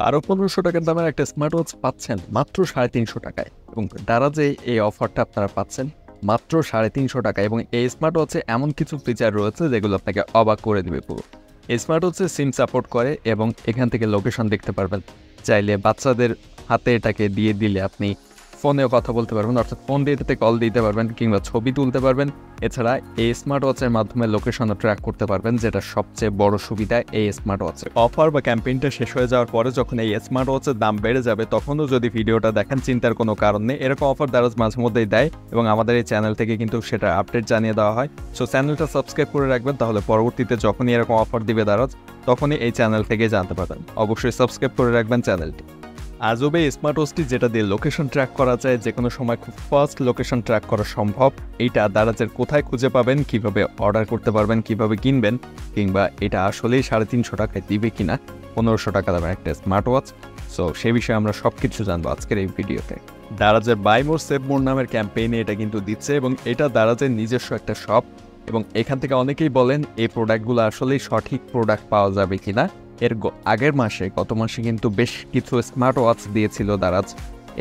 আরও 1500 টাকার দামের একটা স্মার্ট ওয়াচ পাচ্ছেন মাত্র 350 টাকায়, এবং দারাজে এই অফারটা আপনারা পাচ্ছেন মাত্র 350 টাকা। এবং এই স্মার্ট ওয়াচে এমন কিছু ফিচার রয়েছে যেগুলো আপনাকে অবাক করে দেবে পুরো। এই স্মার্ট ওয়াচে সিম সাপোর্ট করে এবং এখান থেকে লোকেশন দেখতে পারবেন। চাইলে বাচ্চাদের হাতে এটাকে দিয়ে দিলে আপনি ফোনেও কথা বলতে পারবেন, অর্থাৎ ফোন দিয়ে এটাতে কল দিতে পারবেন কিংবা ছবি তুলতে পারবেন। এছাড়া এই স্মার্ট ওয়াচের মাধ্যমে লোকেশনও ট্র্যাক করতে পারবেন, যেটা সবচেয়ে বড় সুবিধা এই স্মার্ট ওয়াচের। অফার বা ক্যাম্পেইনটা শেষ হয়ে যাওয়ার পরে যখন এই স্মার্ট ওয়াচের দাম বেড়ে যাবে, তখনও যদি ভিডিওটা দেখেন চিন্তার কোনো কারণ নেই। এরকম অফার দারাজ মাঝে মধ্যেই দেয় এবং আমাদের এই চ্যানেল থেকে কিন্তু সেটা আপডেট জানিয়ে দেওয়া হয়। সো চ্যানেলটা সাবস্ক্রাইব করে রাখবেন, তাহলে পরবর্তীতে যখনই এরকম অফার দিবে দারাজ তখনই এই চ্যানেল থেকে জানতে পারবেন। অবশ্যই সাবস্ক্রাইব করে রাখবেন চ্যানেলটি। আজবে স্মার্ট ওয়াচটি যেটা দিয়ে লোকেশন ট্র্যাক করা যায়, যে কোনো সময় খুব ফাস্ট লোকেশন ট্র্যাক করা সম্ভব। এইটা দারাজের কোথায় খুঁজে পাবেন, কিভাবে অর্ডার করতে পারবেন, কিভাবে কিনবেন, কিংবা এটা আসলেই 350 টাকায় দিবে কিনা 1500 টাকা দামের একটা স্মার্ট ওয়াচ। সো সে বিষয়ে আমরা সব কিছু জানবো আজকের এই ভিডিওতে। দারাজের বাই মোর সেভ মোর নামের ক্যাম্পেইনে এটা কিন্তু দিচ্ছে এবং এটা দারাজের নিজস্ব একটা শপ। এবং এখান থেকে অনেকেই বলেন এই প্রোডাক্টগুলো আসলেই সঠিক প্রোডাক্ট পাওয়া যাবে কিনা। এর আগের মাসে গত মাসে কিন্তু বেশ কিছু স্মার্ট ওয়াচ দিয়েছিল দারাজ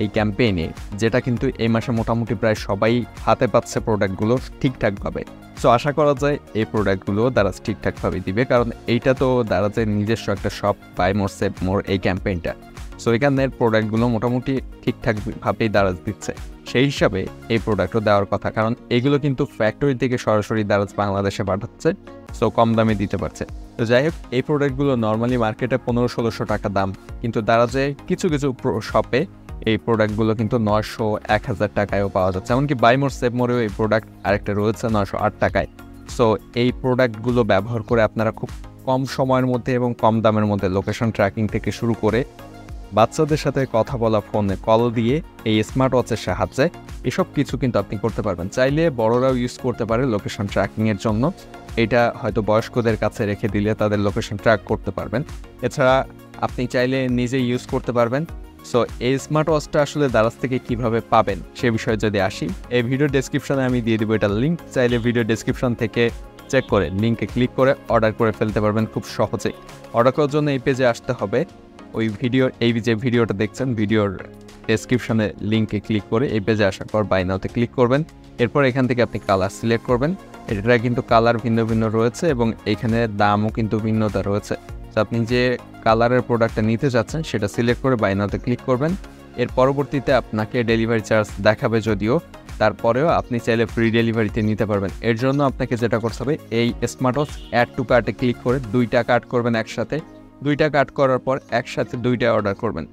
এই ক্যাম্পেইনে, যেটা কিন্তু এই মাসে মোটামুটি প্রায় সবাই হাতে পাচ্ছে প্রোডাক্টগুলো ঠিকঠাকভাবে। সো আশা করা যায় এই প্রোডাক্টগুলো দারাজ ঠিকঠাকভাবে দিবে, কারণ এইটা তো দারাজের নিজস্ব একটা shop, buy more save more এই ক্যাম্পেইনটা। সো এখানের প্রোডাক্টগুলো মোটামুটি ঠিকঠাকভাবেই দারাজ দিচ্ছে, সেই হিসাবে এই প্রোডাক্টও দেওয়ার কথা, কারণ এগুলো কিন্তু ফ্যাক্টরি থেকে সরাসরি দারাজ বাংলাদেশে পাঠাচ্ছে। সো কম দামে দিতে পারছে। তো যাই হোক, এই প্রোডাক্টগুলো নর্মালি মার্কেটে 1500-1600 টাকা দাম, কিন্তু দারাজে কিছু কিছু শপে এই প্রোডাক্টগুলো কিন্তু 900-1000 টাকায়ও পাওয়া যাচ্ছে। এমনকি বাই মোর সেভ মোরেও এই প্রোডাক্ট আরেকটা রয়েছে 908 টাকায়। সো এই প্রোডাক্টগুলো ব্যবহার করে আপনারা খুব কম সময়ের মধ্যে এবং কম দামের মধ্যে লোকেশন ট্র্যাকিং থেকে শুরু করে বাচ্চাদের সাথে কথা বলা, ফোনে কল দিয়ে এই স্মার্ট ওয়াচের সাহায্যে এসব কিছু কিন্তু আপনি করতে পারবেন। চাইলে বড়রাও ইউজ করতে পারে লোকেশন ট্র্যাকিংয়ের জন্য। এটা হয়তো বয়স্কদের কাছে রেখে দিলে তাদের লোকেশন ট্র্যাক করতে পারবেন। এছাড়া আপনি চাইলে নিজে ইউজ করতে পারবেন। সো এই স্মার্ট ওয়াচটা আসলে দারাজ থেকে কিভাবে পাবেন সে বিষয়ে যদি আসি, এই ভিডিও ডেসক্রিপশনে আমি দিয়ে দেবো এটার লিঙ্ক। চাইলে ভিডিও ডেসক্রিপশন থেকে চেক করে লিঙ্কে ক্লিক করে অর্ডার করে ফেলতে পারবেন খুব সহজেই। অর্ডার করার জন্য এই পেজে আসতে হবে। ওই ভিডিওর এই যে ভিডিওটা দেখছেন, ভিডিওর ডেসক্রিপশনে লিঙ্কে ক্লিক করে এই পেজে আসার পর বাই নাওতে ক্লিক করবেন। এরপর এখান থেকে আপনি কালার সিলেক্ট করবেন। এটা কিন্তু কালার ভিন্ন ভিন্ন রয়েছে এবং এখানে দামও কিন্তু ভিন্নতা রয়েছে। তো আপনি যে কালারের প্রোডাক্টটা নিতে যাচ্ছেন সেটা সিলেক্ট করে বাই নাওতে ক্লিক করবেন। এর পরবর্তীতে আপনাকে ডেলিভারি চার্জ দেখাবে যদিও, তারপরেও আপনি চাইলে ফ্রি ডেলিভারিতে নিতে পারবেন। এর জন্য আপনাকে যেটা করতে হবে, এই স্মার্ট ওয়াচ অ্যাড টু কার্টে ক্লিক করে 2টা কার্ট করবেন একসাথে। 2টা কাট করার পর একসাথে 2টা অর্ডার করবেন।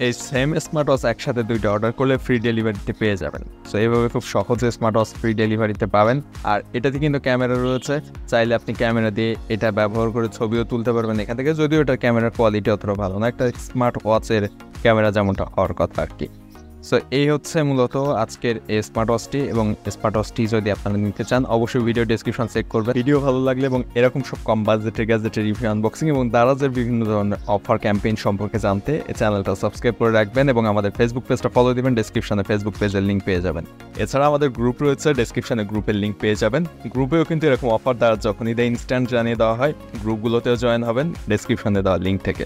এই সেম স্মার্ট ওয়াচ একসাথে 2টা অর্ডার করলে ফ্রি ডেলিভারিতে পেয়ে যাবেন। সো এইভাবে খুব সহজে স্মার্ট ওয়াচ ফ্রি ডেলিভারিতে পাবেন। আর এটাতে কিন্তু ক্যামেরা রয়েছে, চাইলে আপনি ক্যামেরা দিয়ে এটা ব্যবহার করে ছবিও তুলতে পারবেন এখান থেকে, যদিও এটার ক্যামেরার কোয়ালিটি অতটা ভালো না একটা স্মার্ট ওয়াচের ক্যামেরা যেমনটা হওয়ার কথা আর কি। সো এই হচ্ছে মূলত আজকের এই স্মার্ট ওয়াচটি। এবং স্মার্ট ওয়াচটি যদি আপনারা নিতে চান অবশ্যই ভিডিও ডেসক্রিপশন চেক করবেন। ভিডিও ভালো লাগলে এবং এরকম সব কম বাজেটের গ্যাজেটের রিভিউ, আনবক্সিং এবং দারাজের বিভিন্ন ধরনের অফার ক্যাম্পেইন সম্পর্কে জানতে এই চ্যানেলটা সাবস্ক্রাইব করে রাখবেন এবং আমাদের ফেসবুক পেজটা ফলো দিবেন। ডেসক্রিপশনে ফেসবুক পেজের লিঙ্ক পেয়ে যাবেন। এছাড়া আমাদের গ্রুপ রয়েছে, ডেসক্রিপশনে গ্রুপের লিঙ্ক পেয়ে যাবেন। গ্রুপেও কিন্তু এরকম অফার দারাজ যখনই দেয় ইনস্ট্যান্ট জানিয়ে দেওয়া হয়। গ্রুপগুলোতেও জয়েন হবেন ডেসক্রিপশনে দেওয়া লিঙ্ক থেকে।